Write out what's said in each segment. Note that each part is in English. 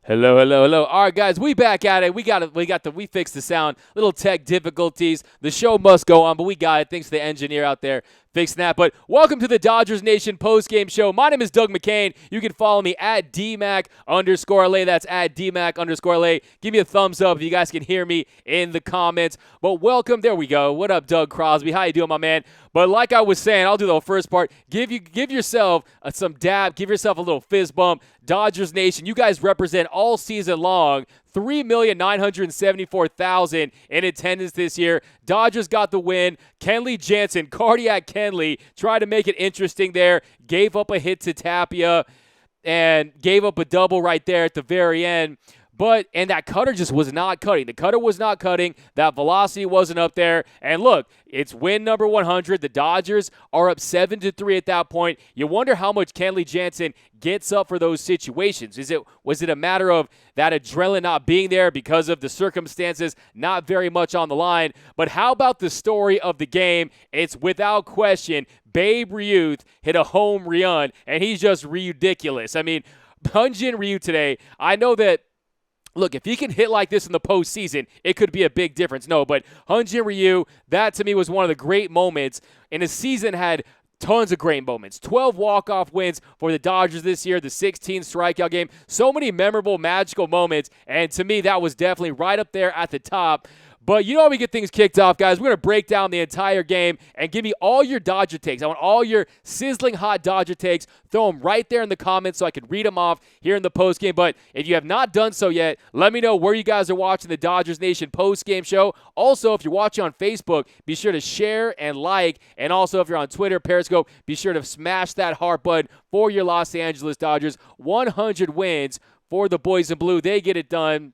Hello, hello, hello. All right, guys, we back at it. We fixed the sound. Little tech difficulties. The show must go on, but we got it. Thanks to the engineer out there fixing that. But welcome to the Dodgers Nation post-game show. My name is Doug McCain. You can follow me at DMAC_LA. That's at DMAC_LA. Give me a thumbs up if you guys can hear me in the comments. But welcome. There we go. What up, Doug Crosby? How you doing, my man? But like I was saying, I'll do the first part. Give yourself some dab. Give yourself a little fist bump. Dodgers Nation, you guys represent all season long. 3,974,000 in attendance this year. Dodgers got the win. Kenley Jansen, cardiac Kenley, tried to make it interesting there. Gave up a hit to Tapia and gave up a double right there at the very end. And that cutter just was not cutting. The cutter was not cutting. That velocity wasn't up there. And look, it's win number 100. The Dodgers are up 7-3 at that point. You wonder how much Kenley Jansen gets up for those situations. Was it a matter of that adrenaline not being there because of the circumstances? Not very much on the line. But how about the story of the game? It's without question, Babe Ryuth hit a home run, and he's just ridiculous. I mean, Hyun-Jin Ryu today, I know that. Look, if he can hit like this in the postseason, it could be a big difference. No, but Hyun-Jin Ryu, that to me was one of the great moments. And the season had tons of great moments. 12 walk-off wins for the Dodgers this year, the 16 strikeout game. So many memorable, magical moments. And to me, that was definitely right up there at the top. But you know how we get things kicked off, guys. We're going to break down the entire game and give me all your Dodger takes. I want all your sizzling hot Dodger takes. Throw them right there in the comments so I can read them off here in the postgame. But if you have not done so yet, let me know where you guys are watching the Dodgers Nation postgame show. Also, if you're watching on Facebook, be sure to share and like. And also, if you're on Twitter, Periscope, be sure to smash that heart button for your Los Angeles Dodgers. 100 wins for the boys in blue. They get it done.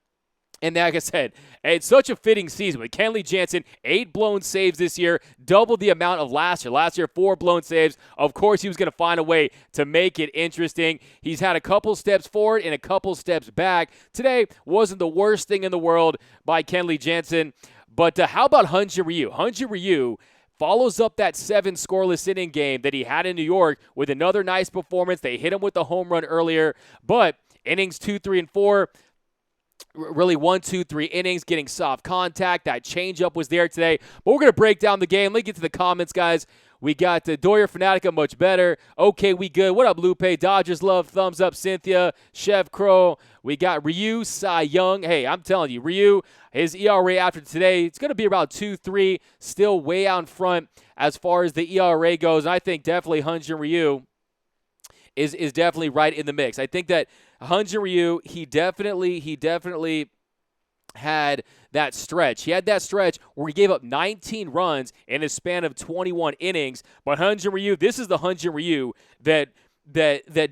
And like I said, it's such a fitting season with Kenley Jansen, 8 blown saves this year, double the amount of last year. Last year, 4 blown saves. Of course, he was going to find a way to make it interesting. He's had a couple steps forward and a couple steps back. Today wasn't the worst thing in the world by Kenley Jansen. But how about Hyun-Jin Ryu? Hyun-Jin Ryu follows up that 7 scoreless inning game that he had in New York with another nice performance. They hit him with the home run earlier. But innings 2, 3, and 4, really 1, 2, 3 innings, getting soft contact. That changeup was there today. But we're going to break down the game. Let me get to the comments, guys. We got Doyer Fanatica, much better. Okay, we good. What up, Lupe? Dodgers love. Thumbs up, Cynthia. Chef Crow. We got Ryu, Cy Young. Hey, I'm telling you, Ryu, his ERA after today, it's going to be about 2.3. Still way out in front as far as the ERA goes. And I think definitely Hyun-Jin Ryu is definitely right in the mix. I think that Hyun-Jin Ryu, he definitely had that stretch. He had that stretch where he gave up 19 runs in a span of 21 innings. But Hyun-Jin Ryu, this is the Hyun-Jin Ryu that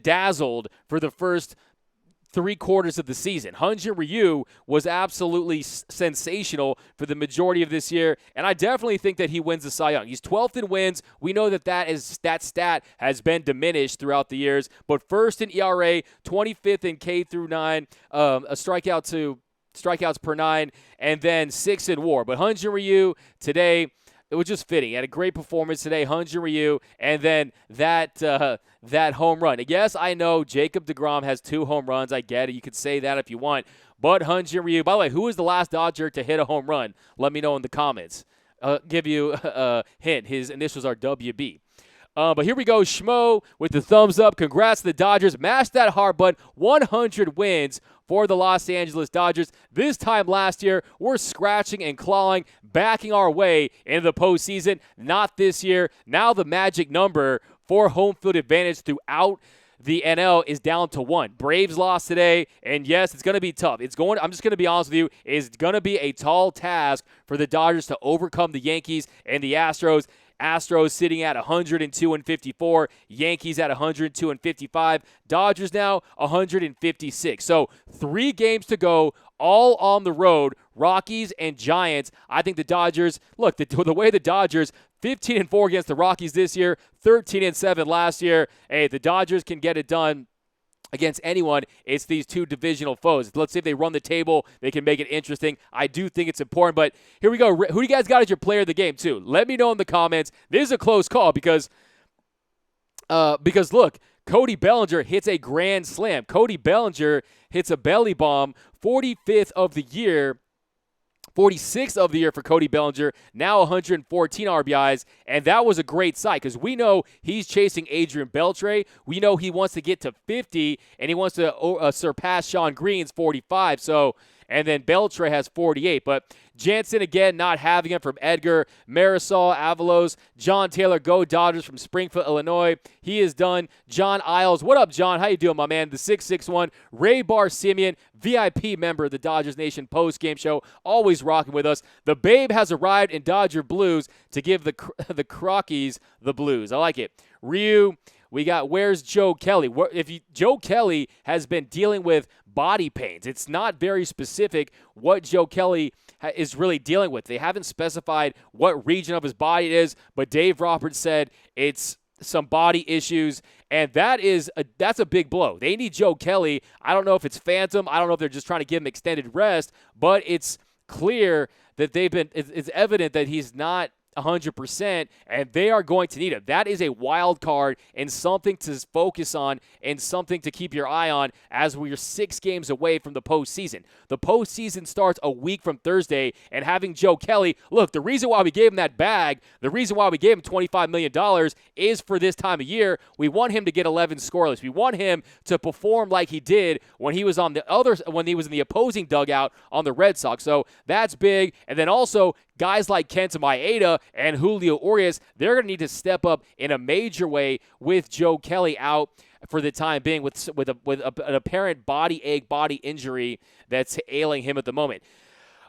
dazzled for the first 3 quarters of the season. Hyun-Jin Ryu was absolutely sensational for the majority of this year, and I definitely think that he wins the Cy Young. He's 12th in wins. We know that stat has been diminished throughout the years, but first in ERA, 25th in K through 9, a strikeouts per 9, and then 6th in WAR. But Hyun-Jin Ryu today, it was just fitting. He had a great performance today, Hyun-Jin Ryu, and then that home run. And yes, I know Jacob deGrom has 2 home runs. I get it. You could say that if you want. But Hyun-Jin Ryu, by the way, who was the last Dodger to hit a home run? Let me know in the comments. Give you a hint. His initials are WB. But here we go, Schmo with the thumbs up. Congrats to the Dodgers. Mash that hard button. 100 wins for the Los Angeles Dodgers. This time last year, we're scratching and clawing, backing our way into the postseason. Not this year. Now the magic number for home field advantage throughout the NL is down to 1. Braves lost today, and yes, it's going to be tough. I'm just going to be honest with you, it's going to be a tall task for the Dodgers to overcome the Yankees and the Astros. Astros sitting at 102-54, Yankees at 102-55, Dodgers now 156. So 3 games to go, all on the road. Rockies and Giants. I think the Dodgers, look, the way the Dodgers 15-4 against the Rockies this year, 13-7 last year. Hey, the Dodgers can get it done against anyone. It's these 2 divisional foes. Let's see if they run the table. They can make it interesting. I do think it's important. But here we go. Who do you guys got as your player of the game, too? Let me know in the comments. This is a close call because look, Cody Bellinger hits a grand slam. Cody Bellinger hits a belly bomb, 45th of the year. 46th of the year for Cody Bellinger, now 114 RBIs, and that was a great sight because we know he's chasing Adrian Beltre. We know he wants to get to 50, and he wants to surpass Sean Green's 45. So, and then Beltre has 48. But Jansen, again, not having it from Edgar, Marisol, Avalos, John Taylor, go Dodgers from Springfield, Illinois. He is done. John Isles, what up, John? How you doing, my man? The 661, Ray Bar Simeon, VIP member of the Dodgers Nation post-game show, always rocking with us. The Babe has arrived in Dodger Blues to give the Crockies the blues. I like it. Ryu, we got where's Joe Kelly? Joe Kelly has been dealing with body pains. It's not very specific what Joe Kelly is really dealing with. They haven't specified what region of his body it is, but Dave Roberts said it's some body issues, and that's a big blow. They need Joe Kelly. I don't know if it's phantom. I don't know if they're just trying to give him extended rest, but it's clear that it's evident that he's not 100%, and they are going to need it. That is a wild card and something to focus on and something to keep your eye on as we are 6 games away from the postseason. The postseason starts a week from Thursday, and having Joe Kelly, look, the reason why we gave him that bag, the reason why we gave him $25 million is for this time of year. We want him to get 11 scoreless. We want him to perform like he did when he was in the opposing dugout on the Red Sox. So that's big. And then also, guys like Kenta Maeda and Julio Urias, they're going to need to step up in a major way with Joe Kelly out for the time being with an apparent body ache, body injury that's ailing him at the moment.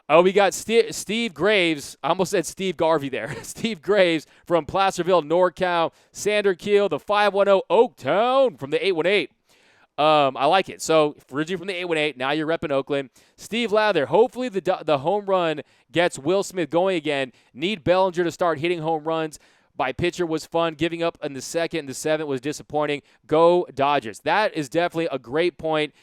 Oh, we got Steve Graves. I almost said Steve Garvey there. Steve Graves from Placerville, NorCal. Sander Keel, the 510 Oaktown from the 818. I like it. So, originally from the 818, now you're repping Oakland. Steve Lather, hopefully the home run gets Will Smith going again. Need Bellinger to start hitting home runs. By pitcher was fun. Giving up in the second and the seventh was disappointing. Go Dodgers. That is definitely a great point.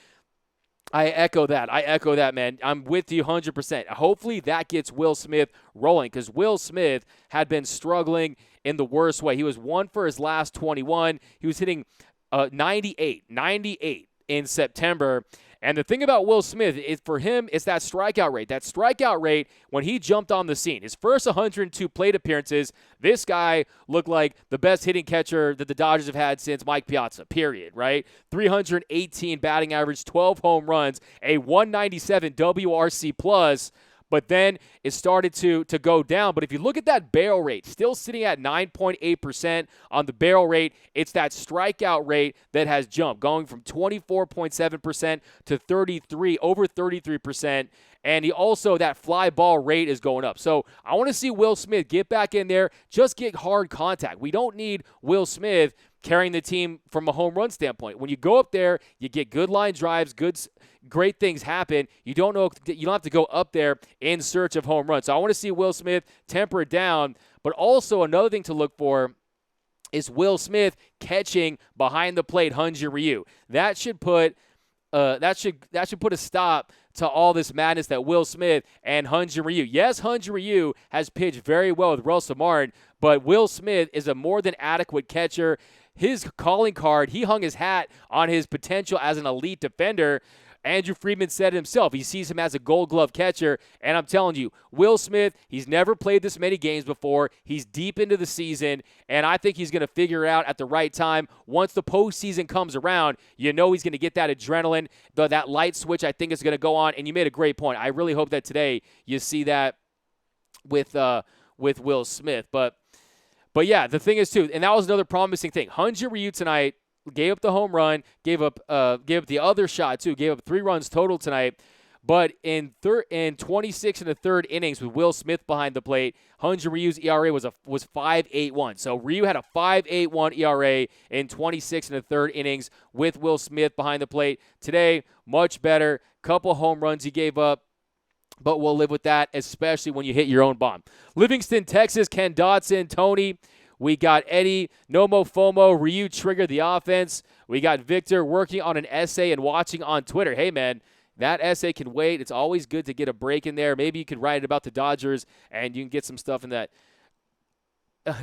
I echo that, man. I'm with you 100%. Hopefully that gets Will Smith rolling because Will Smith had been struggling in the worst way. He was 1 for his last 21. He was hitting 98 in September. And the thing about Will Smith is for him, it's that strikeout rate. That strikeout rate when he jumped on the scene. His first 102 plate appearances, this guy looked like the best hitting catcher that the Dodgers have had since Mike Piazza, period, right? 318 batting average, 12 home runs, a 197 WRC plus. But then it started to go down. But if you look at that barrel rate, still sitting at 9.8% on the barrel rate, it's that strikeout rate that has jumped, going from 24.7% to over 33%. And that fly ball rate is going up. So I want to see Will Smith get back in there, just get hard contact. We don't need Will Smith carrying the team from a home run standpoint. When you go up there, you get good line drives, great things happen. You don't have to go up there in search of home runs. So I want to see Will Smith temper it down. But also another thing to look for is Will Smith catching behind the plate Hyun-Jin Ryu. That should put a stop to all this madness that Will Smith and Hyun-Jin Ryu. Yes, Hyun-Jin Ryu has pitched very well with Russell Martin, but Will Smith is a more than adequate catcher. His calling card, he hung his hat on his potential as an elite defender. Andrew Friedman said himself, he sees him as a gold glove catcher, and I'm telling you, Will Smith, he's never played this many games before. He's deep into the season, and I think he's going to figure it out at the right time. Once the postseason comes around, you know he's going to get that adrenaline, that light switch I think is going to go on, and you made a great point. I really hope that today you see that with Will Smith. But yeah, the thing is, too, and that was another promising thing. Hyun-Jin Ryu tonight gave up the home run, gave up the other shot, too. Gave up 3 runs total tonight. But in 26 and a third innings with Will Smith behind the plate, Hyun-Jin Ryu's ERA was 5.81. So Ryu had a 5.81 ERA in 26 and a third innings with Will Smith behind the plate. Today, much better. Couple home runs he gave up. But we'll live with that, especially when you hit your own bomb. Livingston, Texas, Ken Dodson, Tony. We got Eddie, Nomo Fomo, Ryu trigger the offense. We got Victor working on an essay and watching on Twitter. Hey, man, that essay can wait. It's always good to get a break in there. Maybe you could write it about the Dodgers, and you can get some stuff in that.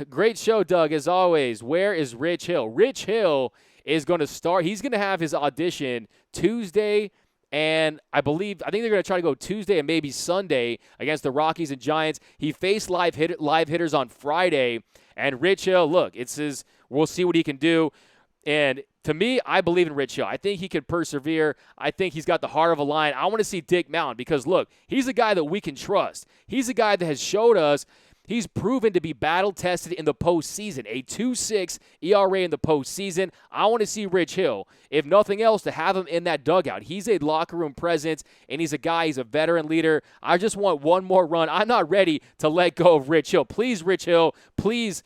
Great show, Doug, as always. Where is Rich Hill? Rich Hill is going to start. He's going to have his audition Tuesday, and I think they're going to try to go Tuesday and maybe Sunday against the Rockies and Giants. He faced live hitters on Friday, and Rich Hill, look, we'll see what he can do. And to me, I believe in Rich Hill. I think he can persevere. I think he's got the heart of a lion. I want to see Dick Mountain because, look, he's a guy that we can trust. He's a guy that has showed us he's proven to be battle-tested in the postseason, a 2.6 ERA in the postseason. I want to see Rich Hill, if nothing else, to have him in that dugout. He's a locker room presence, and he's a veteran leader. I just want one more run. I'm not ready to let go of Rich Hill. Please, Rich Hill, please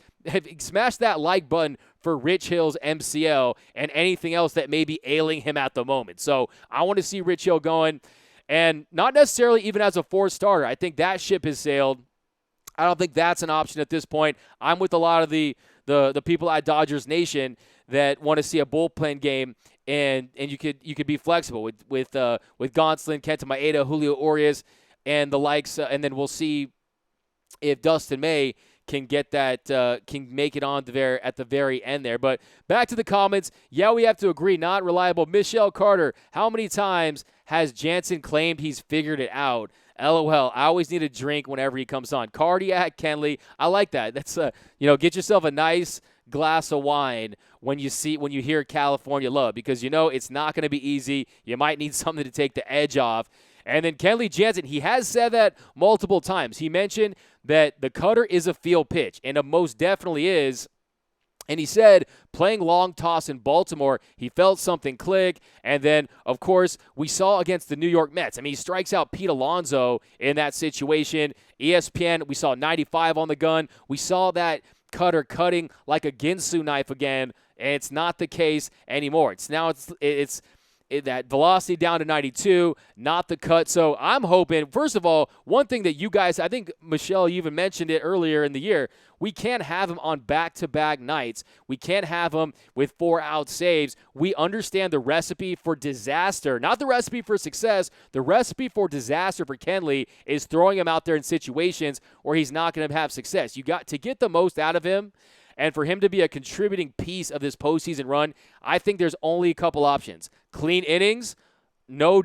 smash that like button for Rich Hill's MCL and anything else that may be ailing him at the moment. So I want to see Rich Hill going, and not necessarily even as a fourth starter. I think that ship has sailed. I don't think that's an option at this point. I'm with a lot of the people at Dodgers Nation that want to see a bullpen game, and you could be flexible with Gonsolin, Kenta Maeda, Julio Urias, and the likes, and then we'll see if Dustin May can get that, can make it on at the very end there. But back to the comments. Yeah, we have to agree, not reliable. Michelle Carter, how many times has Jansen claimed he's figured it out? LOL, I always need a drink whenever he comes on. Cardiac Kenley, I like that. That's get yourself a nice glass of wine when you hear California Love, because it's not going to be easy. You might need something to take the edge off. And then Kenley Jansen, he has said that multiple times. He mentioned that the cutter is a field pitch, and it most definitely is. And he said playing long toss in Baltimore, he felt something click. And then, of course, we saw against the New York Mets. I mean, he strikes out Pete Alonso in that situation. ESPN, we saw 95 on the gun. We saw that cutter cutting like a Ginsu knife again, and it's not the case anymore. It's that velocity down to 92, not the cut. So I'm hoping, first of all, one thing that you guys, I think, Michelle, you even mentioned it earlier in the year, we can't have him on back-to-back nights. We can't have him with 4-out saves. We understand the recipe for disaster, not the recipe for success. The recipe for disaster for Kenley is throwing him out there in situations where he's not going to have success. You got to get the most out of him. And for him to be a contributing piece of this postseason run, I think there's only a couple options. Clean innings,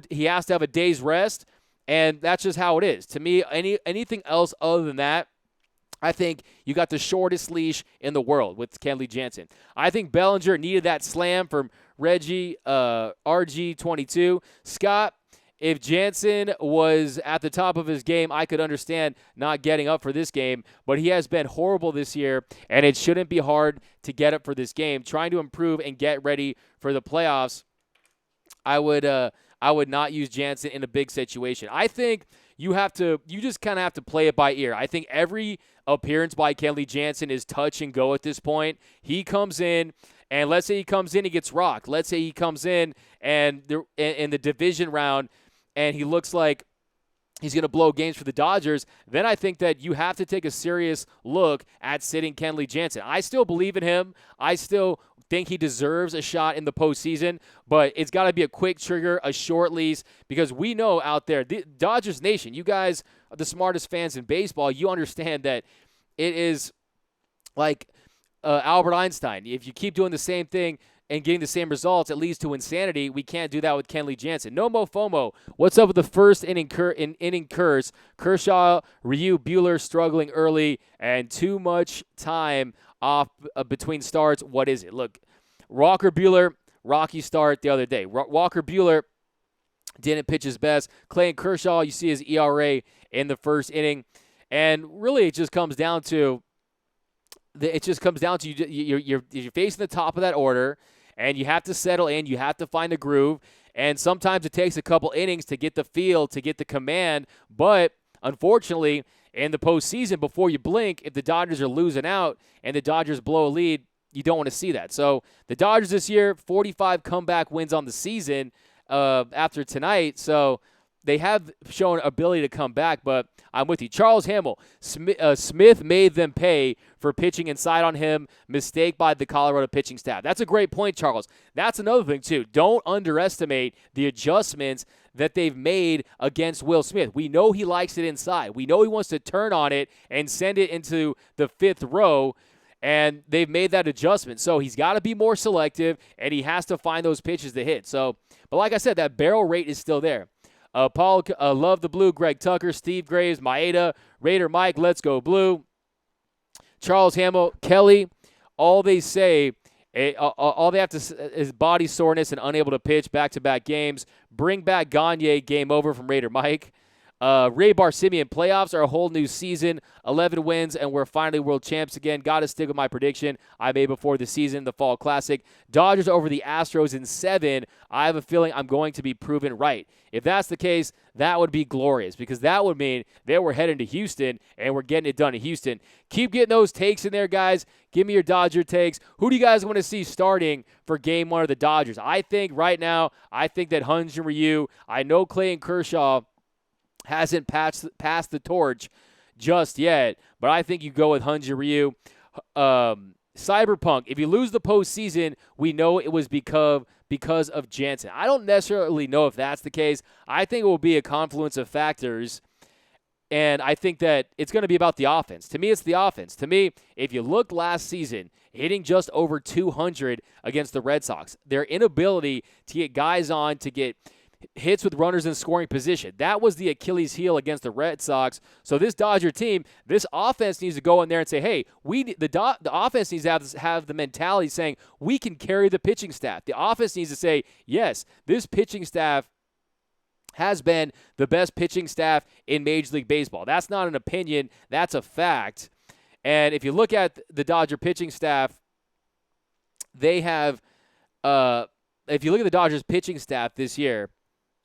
he has to have a day's rest, and that's just how it is. To me, anything else other than that, I think you got the shortest leash in the world with Kenley Jansen. I think Bellinger needed that slam from Reggie, RG22. Scott, if Jansen was at the top of his game, I could understand not getting up for this game, but he has been horrible this year, and it shouldn't be hard to get up for this game. Trying to improve and get ready for the playoffs, I would not use Jansen in a big situation. I think you just kind of have to play it by ear. I think every appearance by Kenley Jansen is touch and go at this point. He comes in, and let's say he comes in, he gets rocked. Let's say he comes in and in the division round, and he looks like he's going to blow games for the Dodgers, then I think that you have to take a serious look at sitting Kenley Jansen. I still believe in him. I still think he deserves a shot in the postseason, but it's got to be a quick trigger, a short lease, because we know out there, the Dodgers Nation, you guys are the smartest fans in baseball. You understand that it is like Albert Einstein. If you keep doing the same thing and getting the same results, it leads to insanity. We can't do that with Kenley Jansen. No mo FOMO. What's up with the first inning curse? Kershaw, Ryuth, Buehler struggling early, and too much time off between starts. What is it? Look, Walker Buehler, rocky start the other day. Walker Buehler didn't pitch his best. Clayton Kershaw, you see his ERA in the first inning. And really it just comes down to you're facing the top of that order, and you have to settle in. You have to find a groove, and sometimes it takes a couple innings to get the feel, to get the command. But unfortunately, in the postseason, before you blink, if the Dodgers are losing out and the Dodgers blow a lead, you don't want to see that. So the Dodgers this year, 45 comeback wins on the season after tonight. So they have shown ability to come back, but I'm with you. Charles Hamill, Smith made them pay for pitching inside on him. Mistake by the Colorado pitching staff. That's a great point, Charles. That's another thing, too. Don't underestimate the adjustments that they've made against Will Smith. We know he likes it inside. We know he wants to turn on it and send it into the fifth row. And they've made that adjustment. So he's got to be more selective, and he has to find those pitches to hit. So, but like I said, that barrel rate is still there. Paul, Love the Blue, Greg Tucker, Steve Graves, Maeda, Raider Mike, Let's Go Blue, Charles Hamill, Kelly, all they say, all they have to is body soreness and unable to pitch back-to-back games. Bring back Gagne, game over from Raider Mike. Ray Barsimian, playoffs are a whole new season, 11 wins, and we're finally world champs again. Got to stick with my prediction I made before the season, the Fall Classic. Dodgers over the Astros in 7. I have a feeling I'm going to be proven right. If that's the case, that would be glorious because that would mean they were heading to Houston and we're getting it done in Houston. Keep getting those takes in there, guys. Give me your Dodger takes. Who do you guys want to see starting for Game 1 of the Dodgers? I think right now, I think that Hyun-Jin Ryu, I know Clayton Kershaw hasn't passed the torch just yet, but I think you go with Hyun-Jin Ryu. Cyberpunk, if you lose the postseason, we know it was because of Jansen. I don't necessarily know if that's the case. I think it will be a confluence of factors, and I think that it's going to be about the offense. To me, it's the offense. To me, if you looked last season, hitting just over 200 against the Red Sox, their inability to get guys on to get hits with runners in scoring position. That was the Achilles heel against the Red Sox. So this Dodger team, this offense needs to go in there and say, hey, the offense needs to have the mentality saying we can carry the pitching staff. The offense needs to say, yes, this pitching staff has been the best pitching staff in Major League Baseball. That's not an opinion. That's a fact. And if you look at the Dodger pitching staff, they have if you look at the Dodgers pitching staff this year,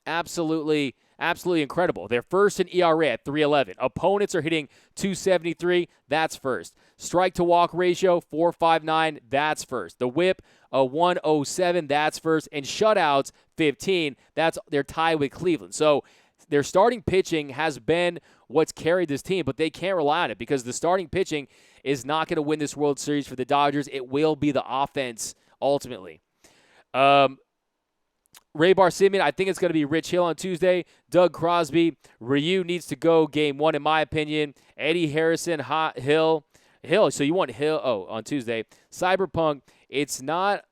absolutely incredible. They're first in ERA at 3.11. Opponents are hitting 273. That's first. Strike to walk ratio 4.59. That's first. The WHIP 1.07. That's first. And shutouts 15. They're tied with Cleveland. So their starting pitching has been what's carried this team, but they can't rely on it because the starting pitching is not going to win this World Series for the Dodgers. It will be the offense ultimately. Ray Barsimian, I think it's going to be Rich Hill on Tuesday. Doug Crosby, Ryu needs to go Game 1 in my opinion. Eddie Harrison, Hill. So you want Hill? Oh, on Tuesday. Cyberpunk, it's not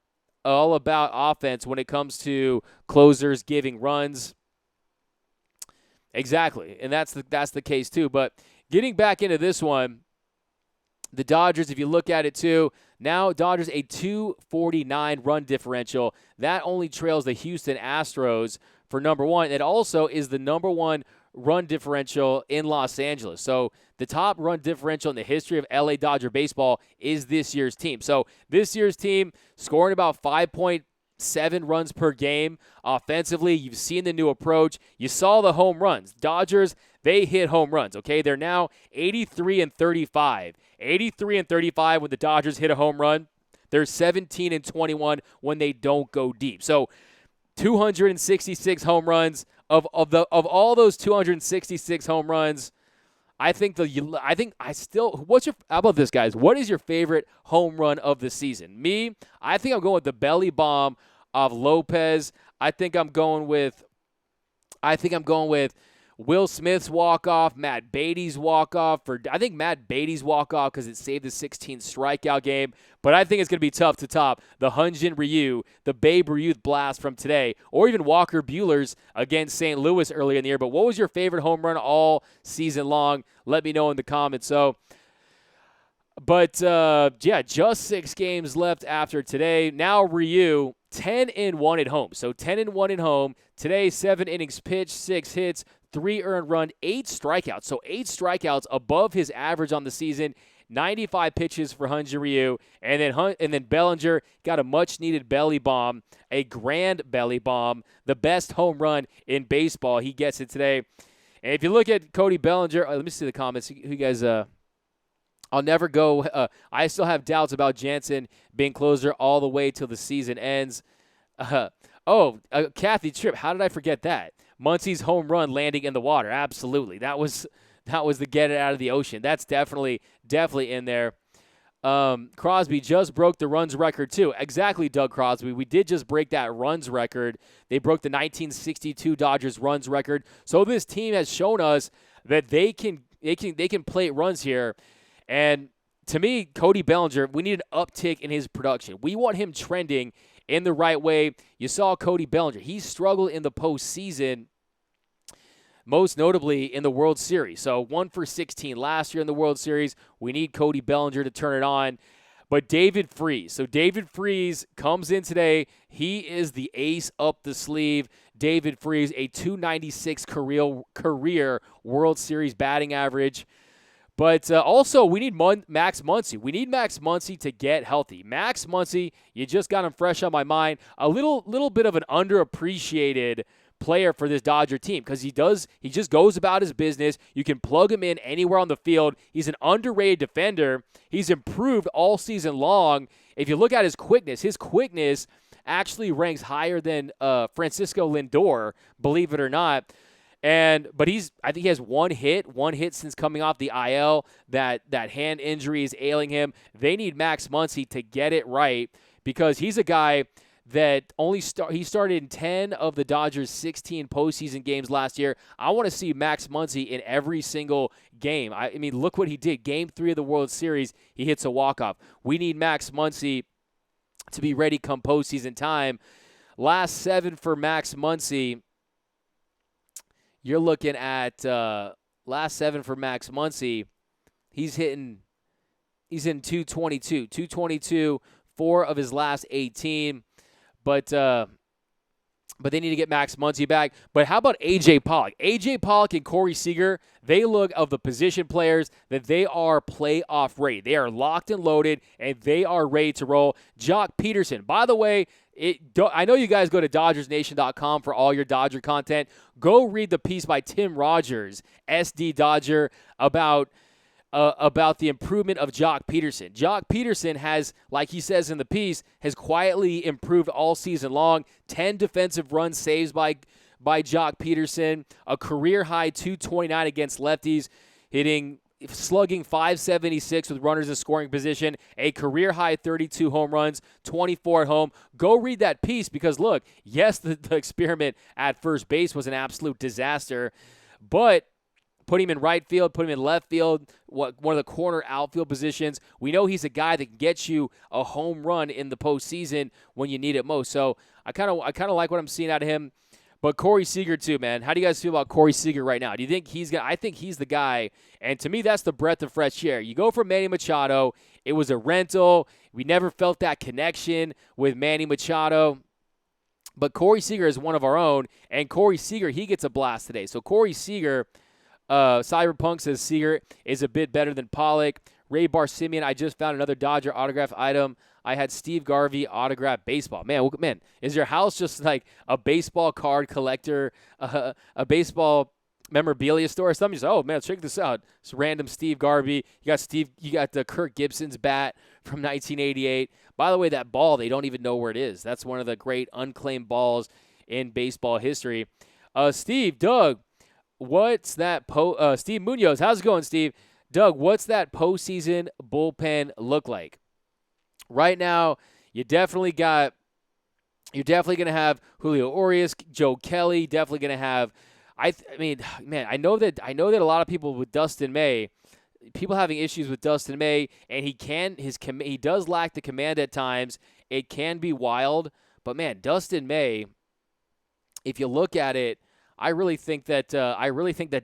all about offense when it comes to closers giving runs. Exactly, and that's the case too. But getting back into this one, the Dodgers, if you look at it too, now Dodgers a 249 run differential. That only trails the Houston Astros for number one. It also is the number one run differential in Los Angeles. So the top run differential in the history of LA Dodger baseball is this year's team. So this year's team scoring about 5.7 runs per game. Offensively, you've seen the new approach. You saw the home runs. Dodgers, they hit home runs, okay? They're now 83-35. 83-35 when the Dodgers hit a home run. They're 17-21 when they don't go deep. So 266 home runs. Of all those 266 home runs, how about this, guys? What is your favorite home run of the season? Me, I think I'm going with the belly bomb of Lopez. I think I'm going with Will Smith's walk-off, Matt Beatty's walk-off. I think Matt Beatty's walk-off because it saved the 16 strikeout game. But I think it's going to be tough to top the Hyun-Jin Ryu, the Babe Ruth blast from today, or even Walker Buehler's against St. Louis earlier in the year. But what was your favorite home run all season long? Let me know in the comments. Just 6 games left after today. Now Ryu, 10-1 at home. So 10-1 at home. Today, 7 innings pitched, 6 hits, 3 earned run, 8 strikeouts. So 8 strikeouts above his average on the season. 95 pitches for Hyun-Jin Ryu. And then Bellinger got a much-needed belly bomb, a grand belly bomb, the best home run in baseball. He gets it today. And if you look at Cody Bellinger, let me see the comments. You guys, I'll never go. I still have doubts about Jansen being closer all the way till the season ends. Kathy Tripp, how did I forget that? Muncie's home run landing in the water. Absolutely. That was the get it out of the ocean. That's definitely in there. Crosby just broke the runs record too. Exactly, Doug Crosby. We did just break that runs record. They broke the 1962 Dodgers runs record. So this team has shown us that they can plate runs here. And to me, Cody Bellinger, we need an uptick in his production. We want him trending in the right way. You saw Cody Bellinger. He struggled in the postseason, most notably in the World Series. So 1 for 16 last year in the World Series. We need Cody Bellinger to turn it on. But David Freese. So David Freese comes in today. He is the ace up the sleeve. David Freese, a 296 career World Series batting average. But also, we need Max Muncy. We need Max Muncy to get healthy. Max Muncy, you just got him fresh on my mind. A little bit of an underappreciated player for this Dodger team because he just goes about his business. You can plug him in anywhere on the field. He's an underrated defender. He's improved all season long. If you look at his quickness actually ranks higher than Francisco Lindor, believe it or not. But I think he has one hit since coming off the IL. That hand injury is ailing him. They need Max Muncy to get it right because he's a guy that he started in 10 of the Dodgers' 16 postseason games last year. I want to see Max Muncy in every single game. I mean, look what he did. Game 3 of the World Series, he hits a walk-off. We need Max Muncy to be ready come postseason time. Last 7 for Max Muncy. You're looking at last 7 for Max Muncy. He's in 222. 222, 4 of his last 18. But they need to get Max Muncy back. But how about A.J. Pollock? A.J. Pollock and Corey Seager, they look of the position players that they are playoff ready. They are locked and loaded, and they are ready to roll. Jock Peterson, by the way, I know you guys go to DodgersNation.com for all your Dodger content. Go read the piece by Tim Rogers, SD Dodger, about the improvement of Jock Peterson. Jock Peterson has, like he says in the piece, has quietly improved all season long. 10 defensive run saves by Jock Peterson, a career-high 229 against lefties, slugging .576 with runners in scoring position, a career-high 32 home runs, 24 at home. Go read that piece because, look, yes, the experiment at first base was an absolute disaster, but put him in right field, put him in left field, one of the corner outfield positions. We know he's a guy that can get you a home run in the postseason when you need it most. So I kind of like what I'm seeing out of him. But Corey Seager too, man. How do you guys feel about Corey Seager right now? Do you think I think he's the guy, and to me that's the breath of fresh air. You go from Manny Machado. It was a rental. We never felt that connection with Manny Machado. But Corey Seager is one of our own, and Corey Seager, he gets a blast today. So Corey Seager, Cyberpunk says Seager is a bit better than Pollock. Ray Barsimeon, I just found another Dodger autograph item. I had Steve Garvey autograph baseball. Man, is your house just like a baseball card collector, a baseball memorabilia store or something? You say, oh man, check this out. It's random Steve Garvey. You got the Kirk Gibson's bat from 1988. By the way, that ball, they don't even know where it is. That's one of the great unclaimed balls in baseball history. Steve, Doug, what's that? Steve Munoz, how's it going, Steve? Doug, what's that postseason bullpen look like? Right now, you're definitely going to have Julio Urias, Joe Kelly. Definitely going to have. I know that a lot of people with Dustin May, people having issues with Dustin May, and he does lack the command at times. It can be wild, but man, Dustin May, if you look at it, I really think that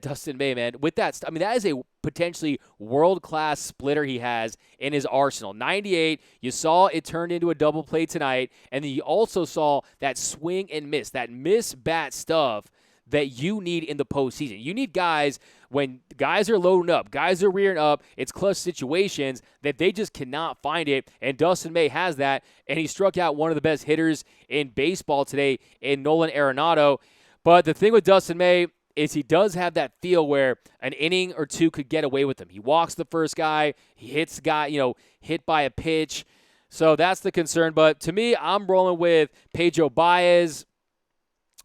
Dustin May, man, with that, that is a potentially world-class splitter he has in his arsenal. 98, you saw it turned into a double play tonight, and then you also saw that swing and miss, that miss bat stuff that you need in the postseason. You need guys, when guys are loading up, guys are rearing up, it's clutch situations that they just cannot find it, and Dustin May has that, and he struck out one of the best hitters in baseball today in Nolan Arenado. But the thing with Dustin May is he does have that feel where an inning or two could get away with him. He walks the first guy, he hits the guy, hit by a pitch. So that's the concern. But to me, I'm rolling with Pedro Baez.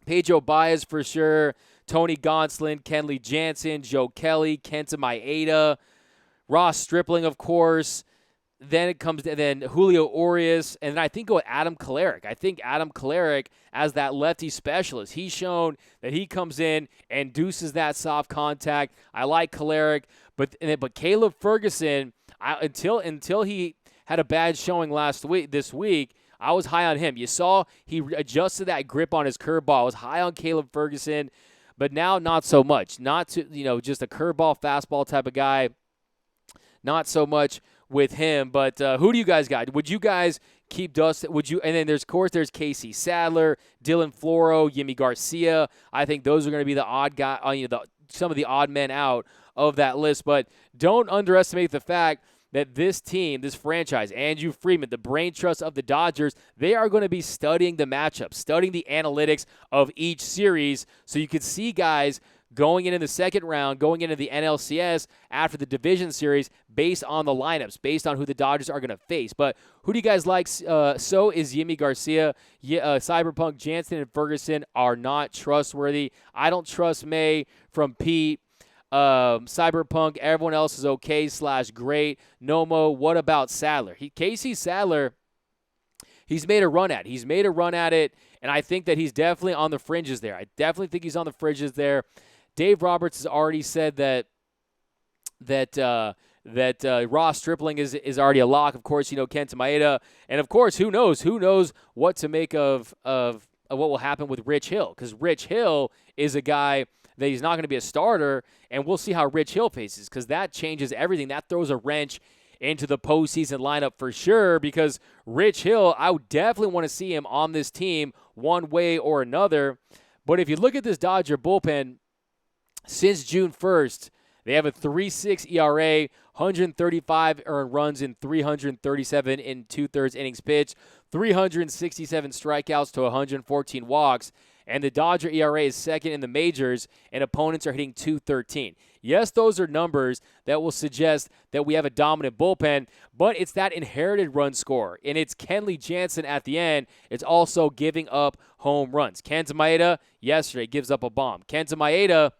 Pedro Baez for sure. Tony Gonsolin, Kenley Jansen, Joe Kelly, Kenta Maeda, Ross Stripling, of course. Then Julio Urias, and then I think go with Adam Kolarek. I think Adam Kolarek as that lefty specialist. He's shown that he comes in and deuces that soft contact. I like Kolarek, but Caleb Ferguson, Until he had a bad showing this week, I was high on him. You saw he adjusted that grip on his curveball. I was high on Caleb Ferguson, but now not so much. Not to, just a curveball, fastball type of guy. Not so much with him. But who do you guys got? Would you guys keep Dustin? Would you? And then there's Casey Sadler, Dylan Floro, Yimi Garcia. I think those are going to be the odd guy. Some of the odd men out of that list. But don't underestimate the fact that this team, this franchise, Andrew Friedman, the brain trust of the Dodgers, they are going to be studying the matchups, studying the analytics of each series, so you could see guys going into the second round, going into the NLCS after the division series based on the lineups, based on who the Dodgers are going to face. But who do you guys like? So is Yimi Garcia. Cyberpunk, Jansen, and Ferguson are not trustworthy. I don't trust May from Pete. Cyberpunk, everyone else is okay / great. Nomo, what about Sadler? Casey Sadler, he's made a run at it. He's made a run at it, and I think that he's definitely on the fringes there. I definitely think he's on the fringes there. Dave Roberts has already said that Ross Stripling is already a lock. Of course, Kenta Maeda, and of course, who knows what to make of what will happen with Rich Hill, because Rich Hill is a guy that he's not going to be a starter, and we'll see how Rich Hill faces, because that changes everything. That throws a wrench into the postseason lineup for sure, because Rich Hill, I would definitely want to see him on this team one way or another. But if you look at this Dodger bullpen, since June 1st, they have a 3.6 ERA, 135 earned runs in 337 in two-thirds innings pitched, 367 strikeouts to 114 walks, and the Dodger ERA is second in the majors, and opponents are hitting .213. Yes, those are numbers that will suggest that we have a dominant bullpen, but it's that inherited run score, and it's Kenley Jansen at the end. It's also giving up home runs. Kenta Maeda yesterday gives up a bomb. Kenta Maeda,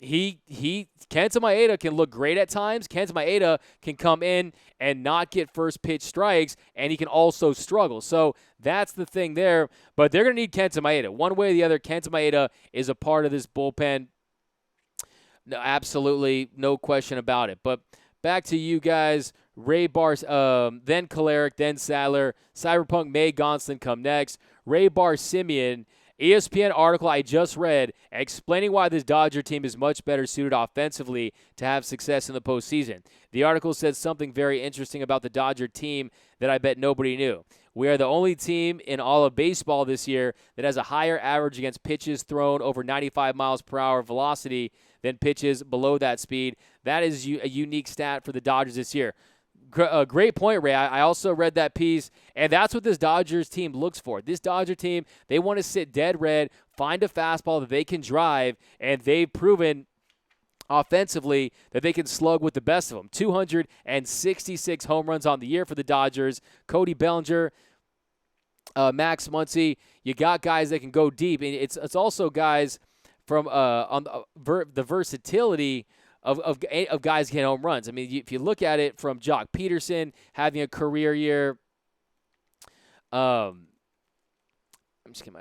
Kenta Maeda can look great at times. Kenta Maeda can come in and not get first pitch strikes, and he can also struggle. So that's the thing there. But they're going to need Kenta Maeda. One way or the other, Kenta Maeda is a part of this bullpen. No, absolutely, no question about it. But back to you guys. Ray Bar, then Kolarek, then Sadler. Cyberpunk, May, Gonsolin come next. Ray Bar Simeon, ESPN article I just read explaining why this Dodger team is much better suited offensively to have success in the postseason. The article said something very interesting about the Dodger team that I bet nobody knew. We are the only team in all of baseball this year that has a higher average against pitches thrown over 95 miles per hour velocity than pitches below that speed. That is a unique stat for the Dodgers this year. Great point, Ray. I also read that piece, and that's what this Dodgers team looks for. This Dodger team, they want to sit dead red, find a fastball that they can drive, and they've proven offensively that they can slug with the best of them. 266 home runs on the year for the Dodgers. Cody Bellinger, Max Muncy, you got guys that can go deep, and it's also guys from on the versatility of guys getting home runs. I mean, if you look at it from Jock Peterson having a career year, I'm just kidding.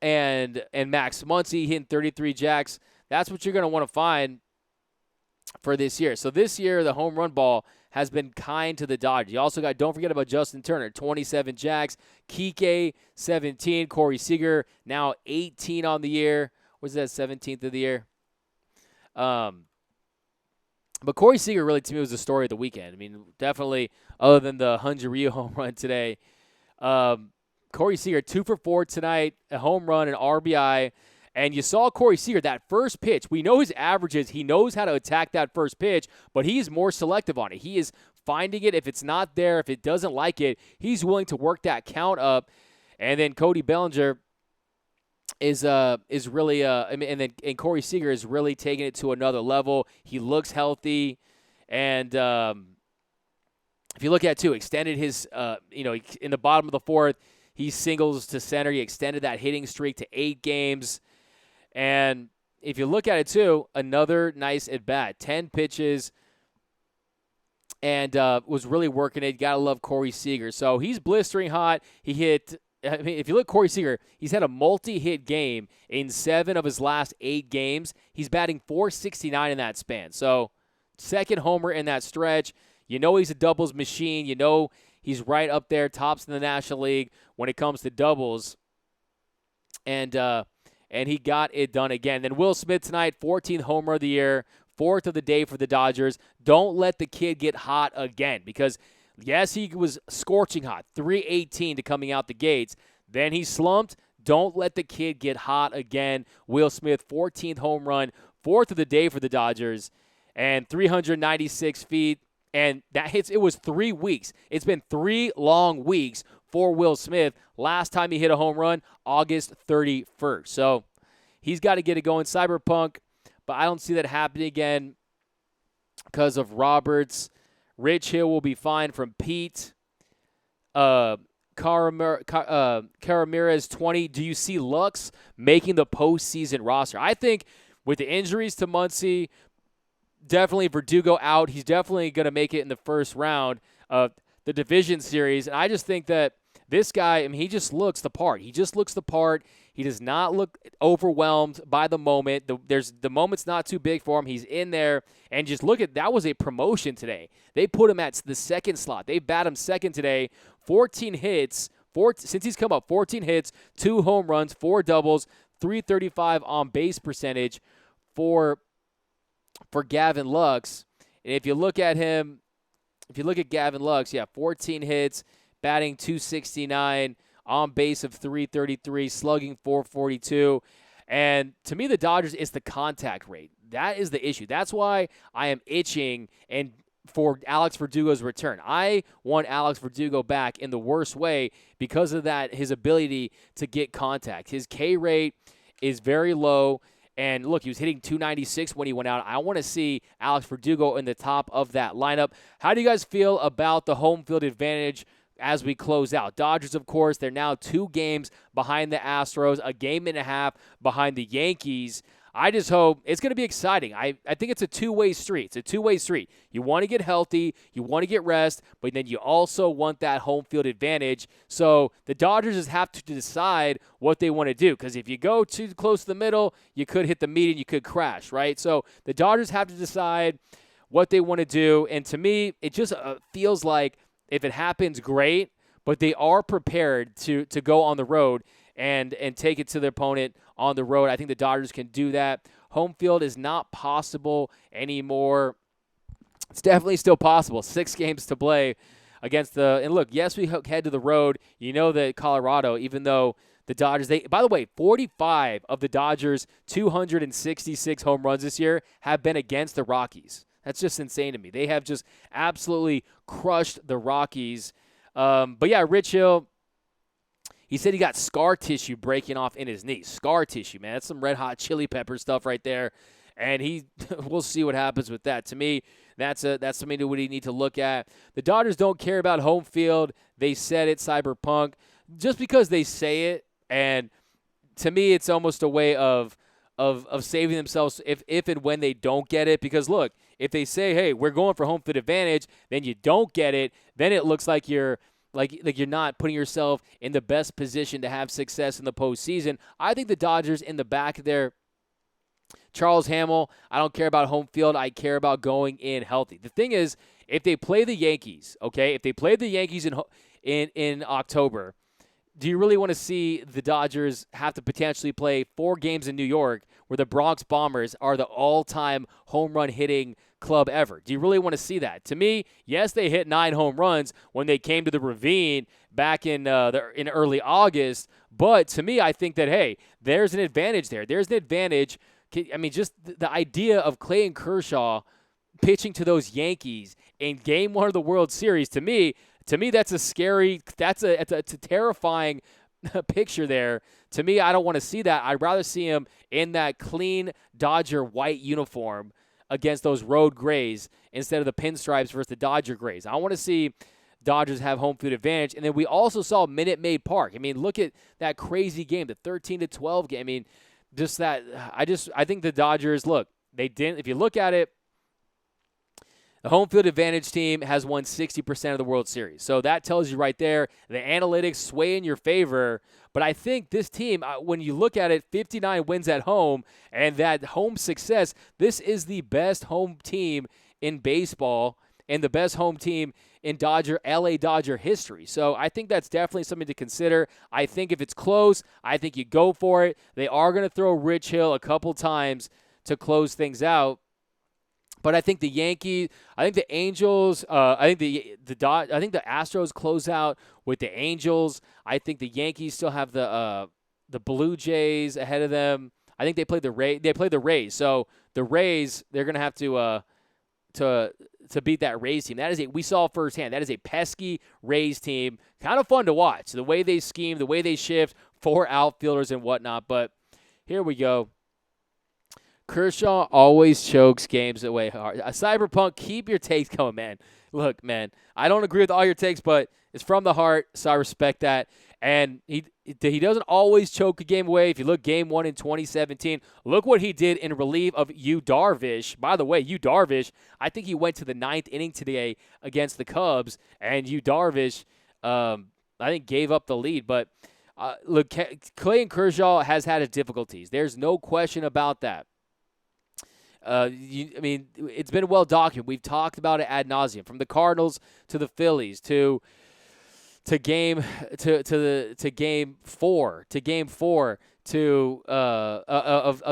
And Max Muncy hitting 33 jacks. That's what you're going to want to find for this year. So this year, the home run ball has been kind to the Dodgers. You also got, don't forget about Justin Turner, 27 jacks. Kike, 17. Corey Seager, now 18 on the year. Was that 17th of the year? But Corey Seager really, to me, was the story of the weekend. I mean, definitely, other than the Ryu home run today. Corey Seager, 2 for 4 tonight, a home run, an RBI. And you saw Corey Seager, that first pitch. We know his averages. He knows how to attack that first pitch, but he is more selective on it. He is finding it. If it's not there, if it doesn't like it, he's willing to work that count up. And then Cody Bellinger is really and Corey Seager is really taking it to another level. He looks healthy, and if you look at it too, extended his in the bottom of the fourth, he singles to center. He extended that hitting streak to 8 games, and if you look at it too, another nice at bat, 10 pitches, and was really working it. You gotta love Corey Seager. So he's blistering hot. He hit. I mean, if you look at Corey Seager, he's had a multi-hit game in 7 of his last 8 games. He's batting .469 in that span. So second homer in that stretch. You know he's a doubles machine. You know he's right up there, tops in the National League when it comes to doubles. And he got it done again. Then Will Smith tonight, 14th homer of the year, 4th of the day for the Dodgers. Don't let the kid get hot again because, yes, he was scorching hot, 318 to coming out the gates. Then he slumped. Don't let the kid get hot again. Will Smith, 14th home run, 4th of the day for the Dodgers, and 396 feet. And it was 3 weeks. It's been 3 long weeks for Will Smith. Last time he hit a home run, August 31st. So he's got to get it going. Cyberpunk, but I don't see that happening again because of Roberts. Rich Hill will be fine from Pete. Ramirez 20. Do you see Lux making the postseason roster? I think with the injuries to Muncy, definitely Verdugo out. He's definitely going to make it in the first round of the division series. And I just think that this guy, I mean, he just looks the part. He just looks the part. He does not look overwhelmed by the moment. The moment's not too big for him. He's in there. And just look at, that was a promotion today. They put him at the second slot. They bat him second today. 14 hits. Since he's come up, 14 hits, 2 home runs, 4 doubles, 335 on base percentage for Gavin Lux. And if you look at Gavin Lux, 14 hits, batting .269, on base of .333, slugging .442. And to me, the Dodgers, it's the contact rate. That is the issue. That's why I am itching for Alex Verdugo's return. I want Alex Verdugo back in the worst way because of that, his ability to get contact. His K rate is very low. And look, he was hitting .296 when he went out. I want to see Alex Verdugo in the top of that lineup. How do you guys feel about the home field advantage as we close out? Dodgers, of course, they're now 2 games behind the Astros, a game and a half behind the Yankees. I just hope it's going to be exciting. I think it's a two-way street. It's a two-way street. You want to get healthy, you want to get rest, but then you also want that home field advantage. So the Dodgers just have to decide what they want to do, because if you go too close to the middle, you could hit the median, you could crash, right? So the Dodgers have to decide what they want to do, and to me, it just feels like if it happens, great, but they are prepared to go on the road and take it to their opponent on the road. I think the Dodgers can do that. Home field is not possible anymore. It's definitely still possible. 6 games to play against and look, yes, we head to the road. You know that Colorado, even though the Dodgers, by the way, 45 of the Dodgers' 266 home runs this year have been against the Rockies. That's just insane to me. They have just absolutely crushed the Rockies. But yeah, Rich Hill, he said he got scar tissue breaking off in his knee. Scar tissue, man. That's some Red Hot Chili Pepper stuff right there. And we'll see what happens with that. To me, that's something that we need to look at. The Dodgers don't care about home field. They said it, Cyberpunk. Just because they say it, and to me, it's almost a way of saving themselves if and when they don't get it. Because look, if they say, hey, we're going for home field advantage, then you don't get it, then it looks like you're not putting yourself in the best position to have success in the postseason. I think the Dodgers in the back there, Charles Hamill, I don't care about home field. I care about going in healthy. The thing is, if they play the Yankees, okay, if they play the Yankees in October, do you really want to see the Dodgers have to potentially play 4 games in New York where the Bronx Bombers are the all-time home run hitting club ever? Do you really want to see that? To me, yes, they hit 9 home runs when they came to the Ravine back in early August, but to me, I think that, hey, there's an advantage there. There's an advantage. I mean, just the idea of Clayton Kershaw pitching to those Yankees in Game 1 of the World Series, to me, that's a terrifying picture there. To me, I don't want to see that. I'd rather see him in that clean Dodger white uniform against those road grays instead of the pinstripes versus the Dodger grays. I want to see Dodgers have home field advantage. And then we also saw Minute Maid Park. I mean, look at that crazy game, the 13-12 game. I mean, just that. I think the Dodgers, look, they didn't. If you look at it, the home field advantage team has won 60% of the World Series. So that tells you right there, the analytics sway in your favor. But I think this team, when you look at it, 59 wins at home, and that home success, this is the best home team in baseball and the best home team in LA Dodger history. So I think that's definitely something to consider. I think if it's close, I think you go for it. They are going to throw Rich Hill a couple times to close things out. But I think the Yankees, I think the Angels, I think the Astros close out with the Angels. I think the Yankees still have the Blue Jays ahead of them. I think they played the Rays. So the Rays, they're going to have to beat that Rays team. We saw firsthand. That is a pesky Rays team. Kind of fun to watch. The way they scheme, the way they shift, 4 outfielders and whatnot. But here we go. Kershaw always chokes games away hard. Cyberpunk, keep your takes coming, man. Look, man, I don't agree with all your takes, but it's from the heart, so I respect that. And he doesn't always choke a game away. If you look Game 1 in 2017, look what he did in relief of Yu Darvish. By the way, Yu Darvish, I think he went to the 9th inning today against the Cubs, and Yu Darvish, I think, gave up the lead. But look, Clayton Kershaw has had his difficulties. There's no question about that. It's been well documented. We've talked about it ad nauseum, from the Cardinals to the Phillies to game 4 of